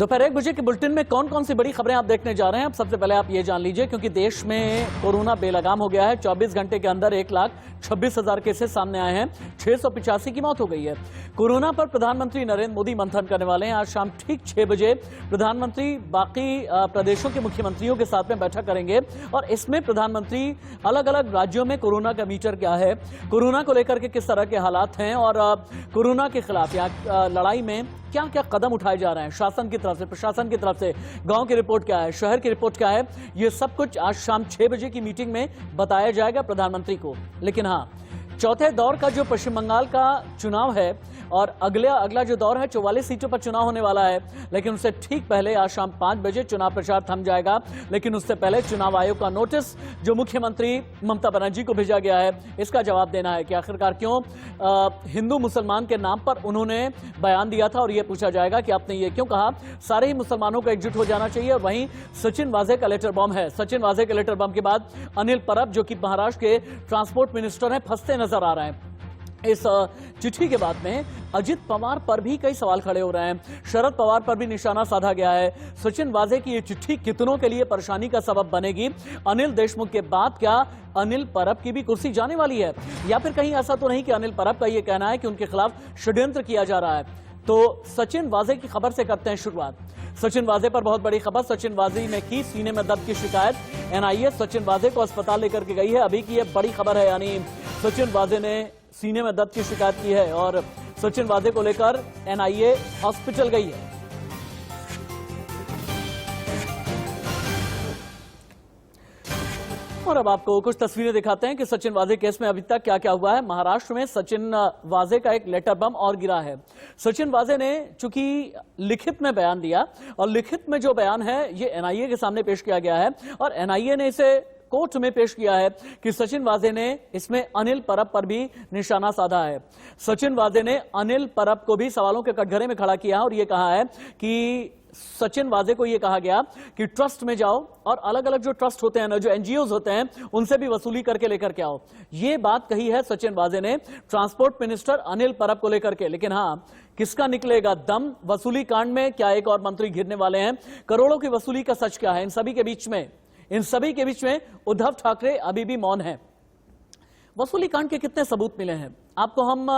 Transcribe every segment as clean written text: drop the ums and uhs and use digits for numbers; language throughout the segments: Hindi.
दोपहर 1 बजे के बुलेटिन में कौन कौन सी बड़ी खबरें आप देखने जा रहे हैं। अब सबसे पहले आप ये जान लीजिए, क्योंकि देश में कोरोना बेलगाम हो गया है। 24 घंटे के अंदर 1,26,000 केसेस सामने आए हैं। 685 की मौत हो गई है। कोरोना पर प्रधानमंत्री नरेंद्र मोदी मंथन करने वाले हैं। आज शाम ठीक 6 बजे प्रधानमंत्री बाकी प्रदेशों के मुख्यमंत्रियों के साथ में बैठक करेंगे और इसमें प्रधानमंत्री अलग अलग राज्यों में कोरोना का मीटर क्या है, कोरोना को लेकर के किस तरह के हालात हैं और कोरोना के खिलाफ यहाँ लड़ाई में क्या क्या कदम उठाए जा रहे हैं शासन की तरफ से, प्रशासन की तरफ से, गांव की रिपोर्ट क्या है, शहर की रिपोर्ट क्या है, ये सब कुछ आज शाम 6 बजे की मीटिंग में बताया जाएगा प्रधानमंत्री को। लेकिन हाँ, चौथे दौर का जो पश्चिम बंगाल का चुनाव है और अगला जो दौर है 44 सीटों पर चुनाव होने वाला है, लेकिन उससे ठीक पहले आज शाम 5 बजे चुनाव प्रचार थम जाएगा। लेकिन उससे पहले चुनाव आयोग का नोटिस जो मुख्यमंत्री ममता बनर्जी को भेजा गया है, इसका जवाब देना है कि आखिरकार क्यों हिंदू मुसलमान के नाम पर उन्होंने बयान दिया था, और यह पूछा जाएगा कि आपने ये क्यों कहा। सारे ही मुसलमानों को एकजुट हो जाना चाहिए। और वहीं सचिन वाजे का लेटर बम है। सचिन वाजे के लेटर बम के बाद अनिल परब, जो कि महाराष्ट्र के ट्रांसपोर्ट मिनिस्टर हैं, फंसते नजर आ रहे हैं। इस चिट्ठी के बाद में अजित पवार पर भी कई सवाल खड़े हो रहे हैं। शरद पवार पर भी निशाना साधा गया है। सचिन वाजे की ये चिट्ठी कितनों के लिए परेशानी का सबब बनेगी? अनिल देशमुख के बाद क्या अनिल परब की भी कुर्सी जाने वाली है, या फिर कहीं ऐसा तो नहीं कि अनिल परब का ये कहना है कि उनके खिलाफ षड्यंत्र किया जा रहा है? तो सचिन वाजे की खबर से करते हैं शुरुआत। सचिन वाजे पर बहुत बड़ी खबर। सचिन वाजे ने की सीने में दर्द की शिकायत। एनआईए सचिन वाजे को अस्पताल लेकर के गई है। अभी की यह बड़ी खबर है, यानी सचिन वाजे ने सीने में दर्द की शिकायत की है और सचिन वाजे को लेकर एनआईए हॉस्पिटल गई है। और अब आपको कुछ तस्वीरें दिखाते हैं कि सचिन वाजे केस में अभी तक क्या क्या हुआ है। महाराष्ट्र में सचिन वाजे का एक लेटर बम और गिरा है। सचिन वाजे ने चूंकि लिखित में बयान दिया, और लिखित में जो बयान है ये एनआईए के सामने पेश किया गया है, और एनआईए ने इसे कोर्ट में पेश किया है कि सचिन वाजे ने इसमें अनिल परब पर भी निशाना साधा है। सचिन वाजे ने अनिल परब को भी सवालों के कटघरे में खड़ा किया और यह कहा है कि सचिन वाजे को यह कहा गया कि ट्रस्ट में जाओ और अलग अलग जो ट्रस्ट होते हैं ना, जो एनजीओ होते हैं, उनसे भी वसूली करके लेकर के आओ। यह बात कही है सचिन वाजे ने ट्रांसपोर्ट मिनिस्टर अनिल परब को लेकर के। लेकिन हां, किसका निकलेगा दम? वसूली कांड में क्या एक और मंत्री घिरने वाले हैं? करोड़ों की वसूली का सच क्या है? इन सभी के बीच में उद्धव ठाकरे अभी भी मौन है। वसूली कांड के कितने सबूत मिले हैं आपको हम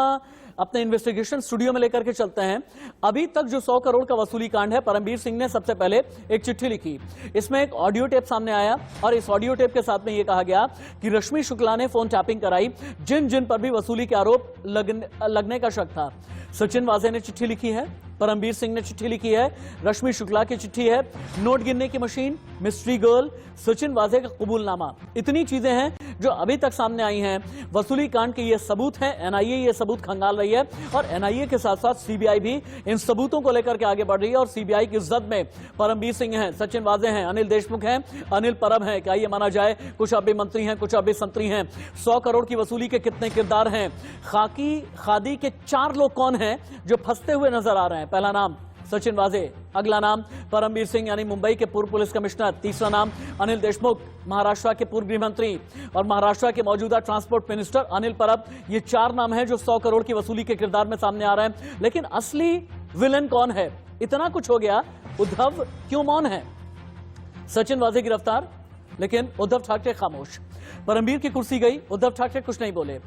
अपने इन्वेस्टिगेशन स्टूडियो में लेकर के चलते हैं। अभी तक जो 100 करोड़ का वसूली कांड है, परमबीर सिंह ने सबसे पहले एक चिट्ठी लिखी। इसमें एक ऑडियो टेप सामने आया और इस ऑडियो टेप के साथ में यह कहा गया कि रश्मि शुक्ला ने फोन टैपिंग कराई, जिन जिन पर भी वसूली के आरोप लगने का शक था। सचिन वाजे ने चिट्ठी लिखी है, परमबीर सिंह ने चिट्ठी लिखी है, रश्मि शुक्ला की चिट्ठी है, नोट गिनने की मशीन, मिस्ट्री गर्ल, सचिन वाजे का कबूलनामा। इतनी चीजें हैं जो अभी तक सामने आई हैं। वसूली कांड के ये सबूत हैं। एनआईए ये सबूत खंगाल रही है और एनआईए के साथ साथ सीबीआई भी इन सबूतों को लेकर के आगे बढ़ रही है। और सीबीआई की जद में परमबीर सिंह हैं, सचिन वाजे हैं, अनिल देशमुख हैं, अनिल परब हैं। क्या ये माना जाए कुछ अभी मंत्री हैं, कुछ अभी संतरी हैं? 100 करोड़ की वसूली के कितने किरदार हैं? खादी के 4 लोग कौन हैं जो फंसते हुए नजर आ रहे हैं? पहला नाम सचिन वाजे, अगला नाम परमबीर सिंह यानी मुंबई के पूर्व पुलिस कमिश्नर, तीसरा नाम अनिल देशमुख महाराष्ट्र के पूर्व गृह मंत्री, और महाराष्ट्र के मौजूदा ट्रांसपोर्ट मिनिस्टर अनिल परब। ये 4 नाम हैं जो 100 करोड़ की वसूली के किरदार में सामने आ रहे हैं। लेकिन असली विलन कौन है? इतना कुछ हो गया, उद्धव क्यों मौन है? सचिन वाजे गिरफ्तार, लेकिन उद्धव ठाकरे खामोश। परमबीर की कुर्सी गई, उद्धव ठाकरे कुछ नहीं बोले।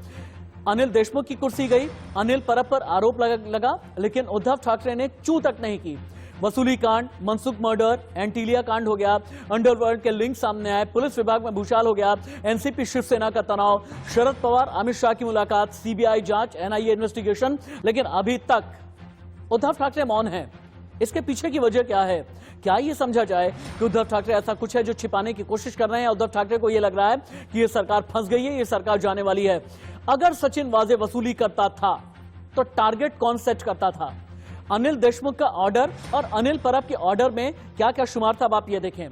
अनिल देशमुख की कुर्सी गई, अनिल परब पर आरोप लगा, लेकिन उद्धव ठाकरे ने चू तक नहीं की। वसूली कांड, मनसुख मर्डर, एंटीलिया कांड हो गया, अंडरवर्ल्ड के लिंक सामने आए, पुलिस विभाग में भूचाल हो गया, एनसीपी शिवसेना का तनाव, शरद पवार अमित शाह की मुलाकात, सीबीआई जांच, एनआईए इन्वेस्टिगेशन। लेकिन अभी तक उद्धव ठाकरे मौन है। इसके पीछे की वजह क्या है? क्या ये समझा जाए कि उद्धव ठाकरे ऐसा कुछ है जो छिपाने की कोशिश कर रहे हैं? उद्धव ठाकरे को यह लग रहा है कि यह सरकार फंस गई है, यह सरकार जाने वाली है। अगर सचिन वाजे वसूली करता था तो टारगेट कौन सेट करता था? अनिल देशमुख का ऑर्डर और अनिल परब के ऑर्डर में क्या क्या शुमार था? अब आप ये देखें।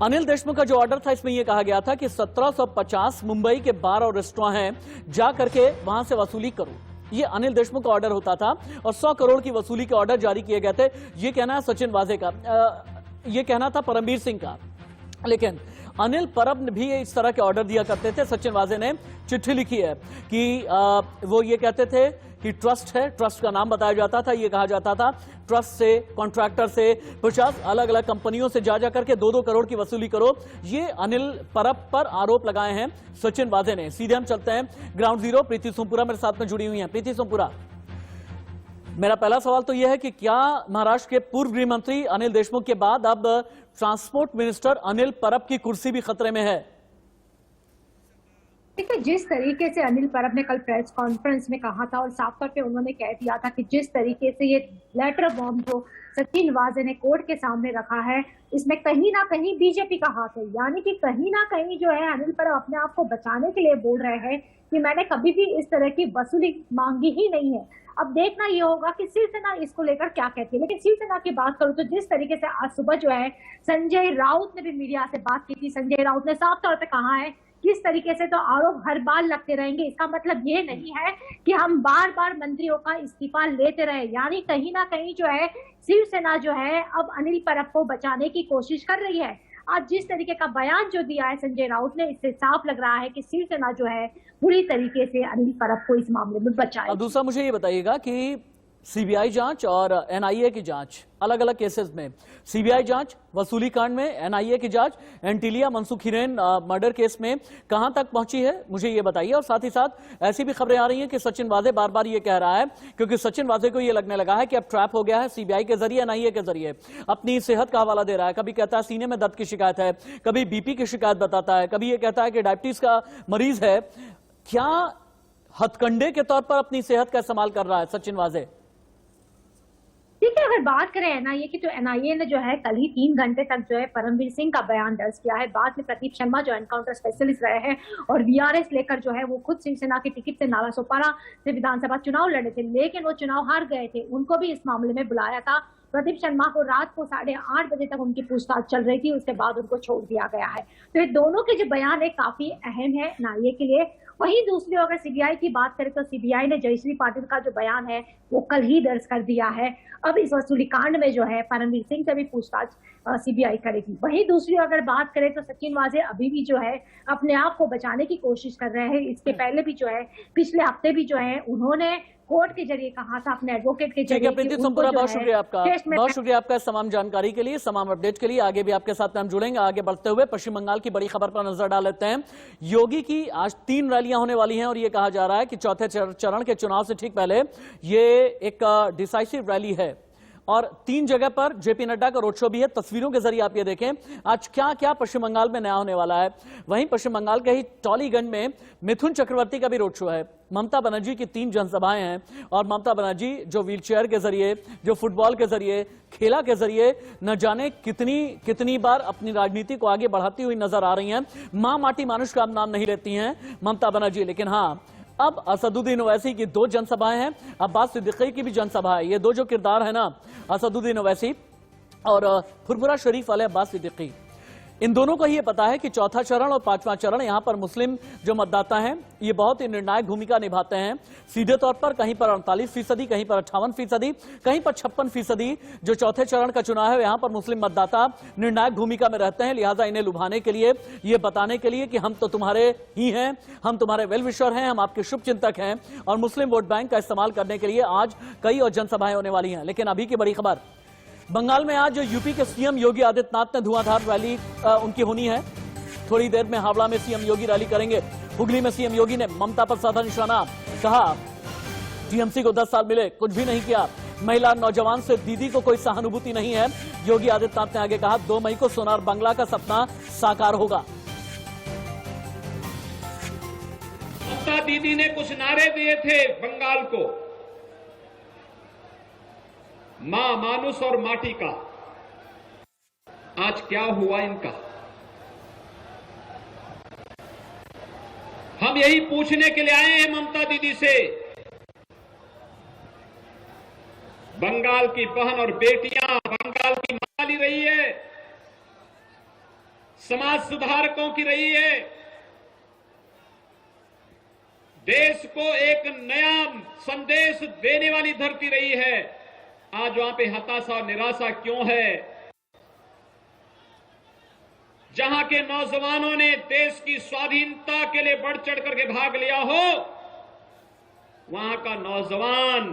अनिल देशमुख का जो ऑर्डर था, इसमें यह कहा गया था कि 1750 मुंबई के बार और रेस्टोरेंट हैं, जा करके वहां से वसूली करो। ये अनिल देशमुख का ऑर्डर होता था और 100 करोड़ की वसूली के ऑर्डर जारी किए गए थे। ये कहना है सचिन वाजे का, ये कहना था परमबीर सिंह का। लेकिन अनिल परब ने भी इस तरह के ऑर्डर दिया करते थे। सचिन वाजे ने चिट्ठी लिखी है कि वो ये कहते थे कि ट्रस्ट है, ट्रस्ट का नाम बताया जाता था, ये कहा जाता था ट्रस्ट से, कॉन्ट्रैक्टर से 50 अलग अलग कंपनियों से जा करके 2-2 करोड़ की वसूली करो। ये अनिल परब पर आरोप लगाए हैं सचिन वाजे ने। सीधे हम चलते हैं ग्राउंड जीरो। प्रीति सोमपुरा मेरे साथ में जुड़ी हुई हैं। प्रीति सोमपुरा, मेरा पहला सवाल तो यह है कि क्या महाराष्ट्र के पूर्व गृह मंत्री अनिल देशमुख के बाद अब ट्रांसपोर्ट मिनिस्टर अनिल परब की कुर्सी भी खतरे में है? देखिए, जिस तरीके से अनिल परब ने कल प्रेस कॉन्फ्रेंस में कहा था और साफ तौर पे उन्होंने कह दिया था कि जिस तरीके से ये लेटर बॉम्ब जो सचिन वाजे ने कोर्ट के सामने रखा है, इसमें कहीं ना कहीं बीजेपी का हाथ है। यानी कि कहीं ना कहीं जो है अनिल परब अपने आप को बचाने के लिए बोल रहे हैं कि मैंने कभी भी इस तरह की वसूली मांगी ही नहीं है। अब देखना ये होगा कि शिवसेना इसको लेकर क्या कहती है। लेकिन शिवसेना की बात करूं तो जिस तरीके से आज सुबह जो है संजय राउत ने भी मीडिया से बात की थी, संजय राउत ने साफ तौर पर कहा है किस तरीके से तो आरोप हर बार लगते रहेंगे, इसका मतलब ये नहीं है कि हम बार बार मंत्रियों का इस्तीफा लेते रहे। यानी कहीं ना कहीं जो है शिवसेना जो है अब अनिल परब को बचाने की कोशिश कर रही है। आज जिस तरीके का बयान जो दिया है संजय राउत ने, इससे साफ लग रहा है कि शिवसेना जो है पूरी तरीके से अनिल परब को इस मामले में बचाएगी। दूसरा मुझे ये बताइएगा कि सीबीआई जांच और एनआईए की जांच, अलग अलग केसेस में सीबीआई जांच, वसूली कांड में एनआईए की जांच, एंटीलिया मनसुख हिरेन मर्डर केस में कहां तक पहुंची है, मुझे ये बताइए। और साथ ही साथ ऐसी भी खबरें आ रही हैं कि सचिन वाजे बार बार ये कह रहा है, क्योंकि सचिन वाजे को ये लगने लगा है कि अब ट्रैप हो गया है सीबीआई के जरिए, एनआईए के जरिए अपनी सेहत का हवाला दे रहा है। कभी कहता है सीने में दर्द की शिकायत है, कभी बीपी की शिकायत बताता है, कभी ये कहता है कि डायबिटीज का मरीज है। क्या हथकंडे के तौर पर अपनी सेहत का इस्तेमाल कर रहा है सचिन वाजे? ठीक है, अगर बात करें एनआईए की तो एनआईए ने जो है कल ही 3 घंटे तक जो है परमवीर सिंह का बयान दर्ज किया है। बाद में प्रदीप शर्मा जो एनकाउंटर स्पेशलिस्ट रहे हैं और वीआरएस लेकर जो है वो खुद शिवसेना की टिकट से नालासोपारा से विधानसभा चुनाव लड़े थे, लेकिन वो चुनाव हार गए थे। उनको भी इस मामले में बुलाया था। प्रदीप शर्मा को रात को 8:30 बजे तक उनकी पूछताछ चल रही थी, उसके बाद उनको छोड़ दिया गया है। तो ये दोनों के जो बयान है काफी अहम है एनआईए के लिए। वहीं दूसरी अगर सीबीआई की बात करें तो सीबीआई ने जयश्री पाटिल का जो बयान है वो कल ही दर्ज कर दिया है। अब इस वसूली कांड में जो है परमवीर सिंह से भी पूछताछ सीबीआई करेगी। वहीं दूसरी अगर बात करें तो सचिन वाजे अभी भी जो है अपने आप को बचाने की कोशिश कर रहे हैं। इसके पहले भी जो है पिछले हफ्ते भी जो है उन्होंने कोर्ट के जरिए कहा था, अपने एडवोकेट के जरिए। प्रीति सोमपुरा, बहुत शुक्रिया आपका, बहुत शुक्रिया आपका इस तमाम जानकारी के लिए, तमाम अपडेट के लिए। आगे भी आपके साथ हम जुड़ेंगे। आगे बढ़ते हुए पश्चिम बंगाल की बड़ी खबर पर नजर डाल लेते हैं। योगी की आज 3 रैलियां होने वाली हैं और ये कहा जा रहा है कि चौथे चरण के चुनाव से ठीक पहले ये एक डिसाइसिव रैली है और 3 जगह पर जेपी नड्डा का रोड शो भी है। तस्वीरों के जरिए आप ये देखें आज क्या क्या पश्चिम बंगाल में नया होने वाला है। वहीं पश्चिम बंगाल के ही टॉलीगंज में मिथुन चक्रवर्ती का भी रोड शो है। ममता बनर्जी की 3 जनसभाएं हैं और ममता बनर्जी जो व्हीलचेयर के जरिए, जो फुटबॉल के जरिए, खेला के जरिए न जाने कितनी बार अपनी राजनीति को आगे बढ़ाती हुई नजर आ रही हैं। मां माटी मानुष का नाम नहीं लेती हैं ममता बनर्जी, लेकिन हाँ अब असदुद्दीन ओवैसी की 2 जनसभाएं हैं, अब्बास सिद्दीकी की भी जनसभा है। ये 2 जो किरदार है ना, असदुद्दीन ओवैसी और फुरफुरा शरीफ वाले अब्बास सिद्दीकी, इन दोनों को ये पता है कि चौथा चरण और 5वां चरण यहां पर मुस्लिम जो मतदाता हैं ये बहुत ही निर्णायक भूमिका निभाते हैं। सीधे तौर पर कहीं पर 48%, कहीं पर 58%, कहीं पर 56%। जो चौथे चरण का चुनाव है यहां पर मुस्लिम मतदाता निर्णायक भूमिका में रहते हैं। लिहाजा इन्हें लुभाने के लिए, ये बताने के लिए कि हम तो तुम्हारे ही हैं, हम तुम्हारे वेल विशर हैं, हम आपके शुभ चिंतक हैं, और मुस्लिम वोट बैंक का इस्तेमाल करने के लिए आज कई और जनसभाएं होने वाली हैं। लेकिन अभी की बड़ी खबर, बंगाल में आज यूपी के सीएम योगी आदित्यनाथ ने धुआंधार रैली उनकी होनी है। थोड़ी देर में हावड़ा में सीएम योगी रैली करेंगे। हुगली में सीएम योगी ने ममता पर साधा निशाना, कहा टीएमसी को 10 साल मिले, कुछ भी नहीं किया। महिला नौजवान से दीदी को कोई सहानुभूति नहीं है। योगी आदित्यनाथ ने आगे कहा 2 मई को सोनार बांग्ला का सपना साकार होगा। ममता दीदी ने कुछ नारे दिए थे बंगाल को, मां मानुष और माटी का। आज क्या हुआ इनका? हम यही पूछने के लिए आए हैं ममता दीदी से। बंगाल की बहन और बेटियां बंगाल की मां रही है, समाज सुधारकों की रही है, देश को एक नया संदेश देने वाली धरती रही है। आज वहां पे हताशा और निराशा क्यों है? जहां के नौजवानों ने देश की स्वाधीनता के लिए बढ़ चढ़ करके भाग लिया हो, वहां का नौजवान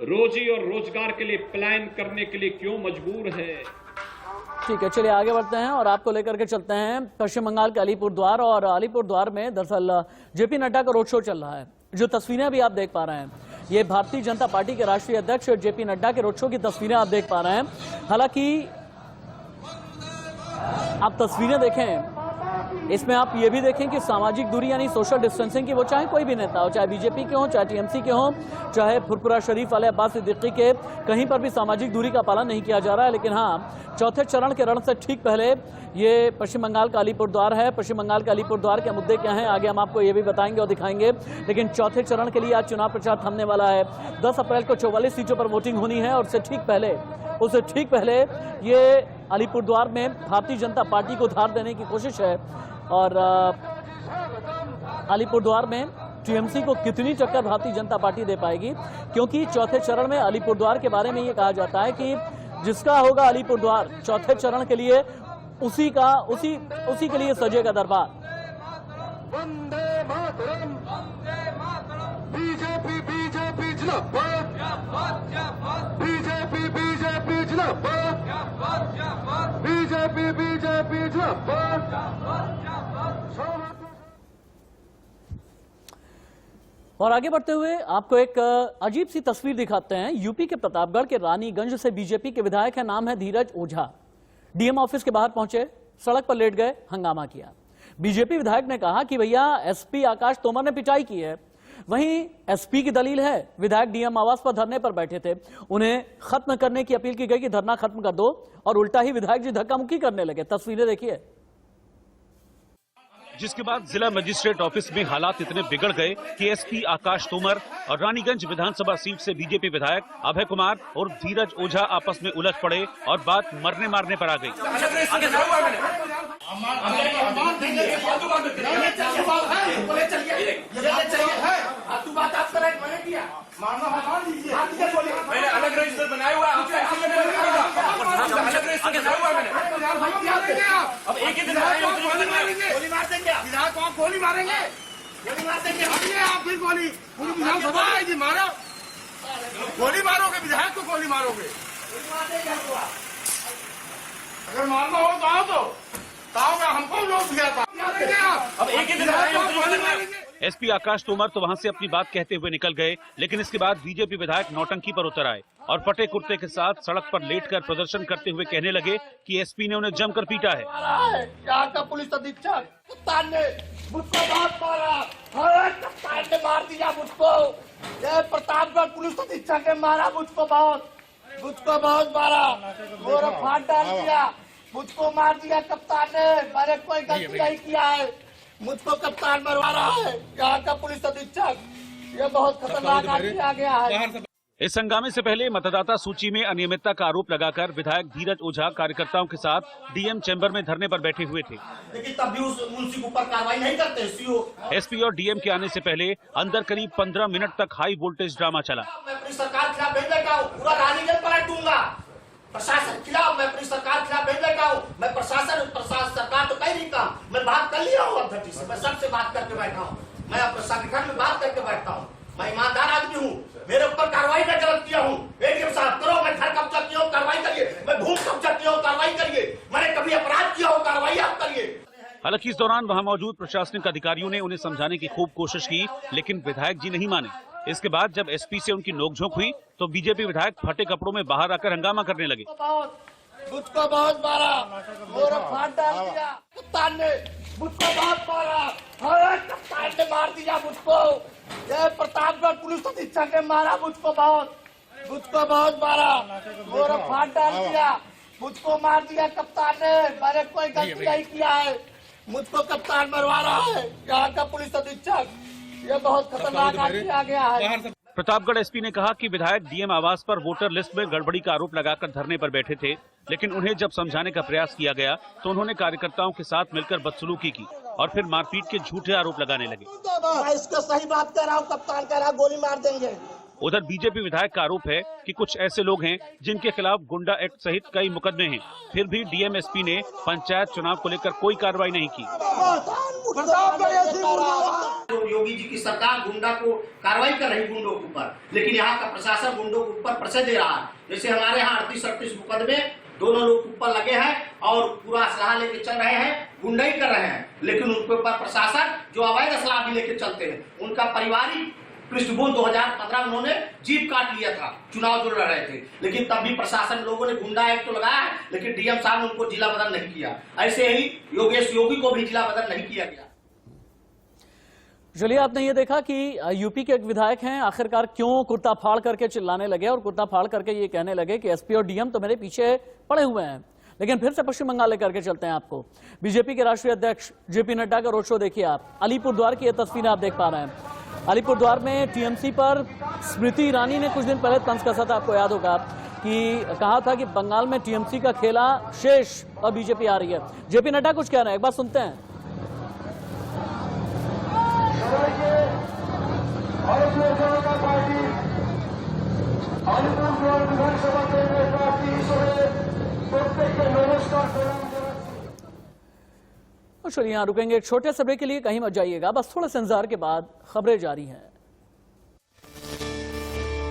रोजी और रोजगार के लिए प्लान करने के लिए क्यों मजबूर है? ठीक है, चलिए आगे बढ़ते हैं और आपको लेकर के चलते हैं पश्चिम बंगाल के अलीपुरद्वार। और अलीपुरद्वार में दरअसल जेपी नड्डा का रोड शो चल रहा है। जो तस्वीरें अभी आप देख पा रहे हैं, ये भारतीय जनता पार्टी के राष्ट्रीय अध्यक्ष जेपी नड्डा के रोड शो की तस्वीरें आप देख पा रहे हैं। हालांकि आप तस्वीरें देखें, इसमें आप ये भी देखें कि सामाजिक दूरी यानी सोशल डिस्टेंसिंग की, वो चाहे कोई भी नेता हो, चाहे बीजेपी के हो, चाहे टीएमसी के हो, चाहे फुरपुरा शरीफ वाले अब्बास सिद्दीकी के, कहीं पर भी सामाजिक दूरी का पालन नहीं किया जा रहा है। लेकिन हाँ, चौथे चरण के रण से ठीक पहले ये पश्चिम बंगाल का अलीपुरद्वार है। पश्चिम बंगाल के अलीपुरद्वार के मुद्दे क्या हैं, आगे हम आपको ये भी बताएंगे और दिखाएंगे। लेकिन चौथे चरण के लिए आज चुनाव प्रचार थमने वाला है। 10 अप्रैल को 44 सीटों पर वोटिंग होनी है और उससे ठीक पहले ये अलीपुरद्वार में भारतीय जनता पार्टी को धार देने की कोशिश है। और अलीपुरद्वार में टीएमसी को कितनी टक्कर भारतीय जनता पार्टी दे पाएगी, क्योंकि चौथे चरण में अलीपुरद्वार के बारे में ये कहा जाता है कि जिसका होगा अलीपुरद्वार चौथे चरण के लिए, उसी के लिए सजेगा दरबार। वंदे मातरम, बीजेपी बीजेपी जिंदाबाद, बीजेपी बीजेपी जिंदाबाद, बीजेपी बीजेपी जिंदाबाद। और आगे बढ़ते हुए आपको एक अजीब सी तस्वीर दिखाते हैं। यूपी के प्रतापगढ़ के रानीगंज से बीजेपी के विधायक है, नाम है धीरज ओझा। डीएम ऑफिस के बाहर पहुंचे, सड़क पर लेट गए, हंगामा किया। बीजेपी विधायक ने कहा कि भैया एसपी आकाश तोमर ने पिटाई की है। वहीं एसपी की दलील है, विधायक डीएम आवास पर धरने पर बैठे थे, उन्हें खत्म करने की अपील की गई कि धरना खत्म कर दो, और उल्टा ही विधायक जी धक्का मुक्की करने लगे। तस्वीरें देखिए। जिसके बाद जिला मजिस्ट्रेट ऑफिस में हालात इतने बिगड़ गए कि एसपी आकाश तोमर और रानीगंज विधानसभा सीट से बीजेपी विधायक अभय कुमार और धीरज ओझा आपस में उलझ पड़े और बात मरने मारने पर आ गई। मैंने अलग रजिस्टर बनाया हुआ है, अब एक ही दिन गोली मार देंगे, विधायक को आप गोली मारेंगे, आप फिर गोली पूरी विधानसभा आएगी, मारो गोली मारोगे, विधायक को गोली मारोगे। अगर मारना हो तो आओ, तो आओ, हमको लोग दिया था, अब एक ही दिन। एसपी आकाश तोमर तो वहां से अपनी बात कहते हुए निकल गए, लेकिन इसके बाद बीजेपी विधायक नौटंकी पर उतर आए और फटे कुर्ते के साथ सड़क पर लेटकर प्रदर्शन करते हुए कहने लगे कि एसपी ने उन्हें जमकर पीटा है। यहाँ का पुलिस अधीक्षक कप्तान ने मुझको बहुत मारा, कप्तान ने मार दिया मुझको, ये प्रतापगढ़ पुलिस अधीक्षक ने मारा मुझको बहुत मारा, मोरा फाड़ डाल दिया, मुझको मार दिया कप्तान ने, मैंने कोई गलती नहीं किया है, मुझको कप्तान मरवा रहा है यहाँ का पुलिस अधीक्षक, ये बहुत खतरनाक आदमी आ गया है। इस हंगामे से पहले मतदाता सूची में अनियमितता का आरोप लगाकर विधायक धीरज ओझा कार्यकर्ताओं के साथ डीएम चैम्बर में धरने पर बैठे हुए थे। लेकिन तब भी उस मुंशी के ऊपर कार्रवाई नहीं करते सीओ। एसपी और डीएम के आने से पहले अंदर करीब 15 मिनट तक हाई वोल्टेज ड्रामा चला। मैं अपनी सरकार के खिलाफ भेज बैठा हूँ, पूरा रानीगंज पलट दूंगा, प्रशासन के खिलाफ, मैं अपनी सरकार के खिलाफ भेज बैठा हूँ, मैं प्रशासन सरकार तो कहीं नहीं काम, मैं बात कर लिया हूँ अध्यक्ष से, मैं सबसे बात करके बैठा हूँ, मैं अपने संगठन में बात करके बैठता हूँ, मैं ईमानदार आदमी हूँ, मेरे ऊपर कार्रवाई का गलत किया हूँ, एडीएम साहब करो, मैं घर कब्जा किया हूँ, कार्रवाई करिए, मैं भूमि कब्जा किया हूँ, कार्रवाई करिए, मैंने कभी अपराध किया हो, कार्रवाई आप करिए। हालांकि इस दौरान वहां मौजूद प्रशासनिक अधिकारियों ने उन्हें समझाने की खूब कोशिश की, लेकिन विधायक जी नहीं माने। इसके बाद जब एसपी से उनकी नोकझोंक हुई तो बीजेपी विधायक फटे कपड़ों में बाहर आकर हंगामा करने लगे। मुझको बहुत मारा, मोरा फाड़ डाल दिया, कप्तान ने मुझको बहुत मारा, कप्तान ने मार दिया मुझको, ये प्रतापगढ़ पुलिस अधीक्षक ने मारा मुझको बहुत मारा, मोरा फाड़ डाल दिया, मुझको मार दिया कप्तान ने, मैंने कोई गलती नहीं किया है, मुझको कप्तान मरवा रहा है यहाँ का पुलिस अधीक्षक, ये बहुत खतरनाक आदमी आ गया है। प्रतापगढ़ एसपी ने कहा कि विधायक डीएम आवास पर वोटर लिस्ट में गड़बड़ी का आरोप लगाकर धरने पर बैठे थे, लेकिन उन्हें जब समझाने का प्रयास किया गया तो उन्होंने कार्यकर्ताओं के साथ मिलकर बदसलूकी की और फिर मारपीट के झूठे आरोप लगाने लगे। मैं इसको सही बात कर रहा हूँ, कप्तान कह रहा गोली मार देंगे, उधर बीजेपी विधायक का आरोप है कि कुछ ऐसे लोग हैं जिनके खिलाफ गुंडा एक्ट सहित कई मुकदमे हैं, फिर भी डीएम एसपी ने पंचायत चुनाव को लेकर कोई कार्रवाई नहीं की। योगी जी की सरकार गुंडा को कार्रवाई कर रही गुंडों के ऊपर, लेकिन यहाँ का प्रशासन गुंडों के ऊपर परिचय दे रहा है। जैसे हमारे यहाँ 38-38 मुकदमे दोनों लोग ऊपर लगे हैं और पूरा असलाह लेके चल रहे हैं, गुंडाई कर रहे हैं, लेकिन उनके ऊपर प्रशासन जो अवैध असलाह भी लेके चलते हैं, उनका पारिवारिक पृष्ठभूमि 2015 उन्होंने जीप काट लिया था, चुनाव जो लड़ रहे थे, लेकिन तब भी प्रशासन लोगों ने गुंडा एक्ट तो लगाया है, लेकिन डीएम साहब ने उनको जिला बदल नहीं किया। ऐसे ही योगेश योगी को भी जिला बदल नहीं किया गया। चलिए, आपने ये देखा कि यूपी के एक विधायक हैं, आखिरकार क्यों कुर्ता फाड़ करके चिल्लाने लगे और कुर्ता फाड़ करके ये कहने लगे कि एसपी और डीएम तो मेरे पीछे पड़े हुए हैं। लेकिन फिर से पश्चिम बंगाल लेकर के चलते हैं आपको। बीजेपी के राष्ट्रीय अध्यक्ष जेपी नड्डा का रोड शो देखिए आप। अलीपुरद्वार की ये तस्वीरें आप देख पा रहे हैं। अलीपुरद्वार में टीएमसी पर स्मृति ईरानी ने कुछ दिन पहले तंज कसा था, आपको याद होगा, कि कहा था कि बंगाल में टीएमसी का खेला शेष और बीजेपी आ रही है। जेपी नड्डा कुछ कह रहे हैं, एक बार सुनते हैं। भारतीय जनता पार्टी अलीपुरद्वार विधानसभा केंद्र प्रार्थी हिसाবে প্রত্যেককে নমস্কার चलिए, यहाँ रुकेंगे एक छोटे से ब्रेक के लिए, कहीं मत जाइएगा, बस थोड़ा सा इंतजार के बाद खबरें जारी हैं।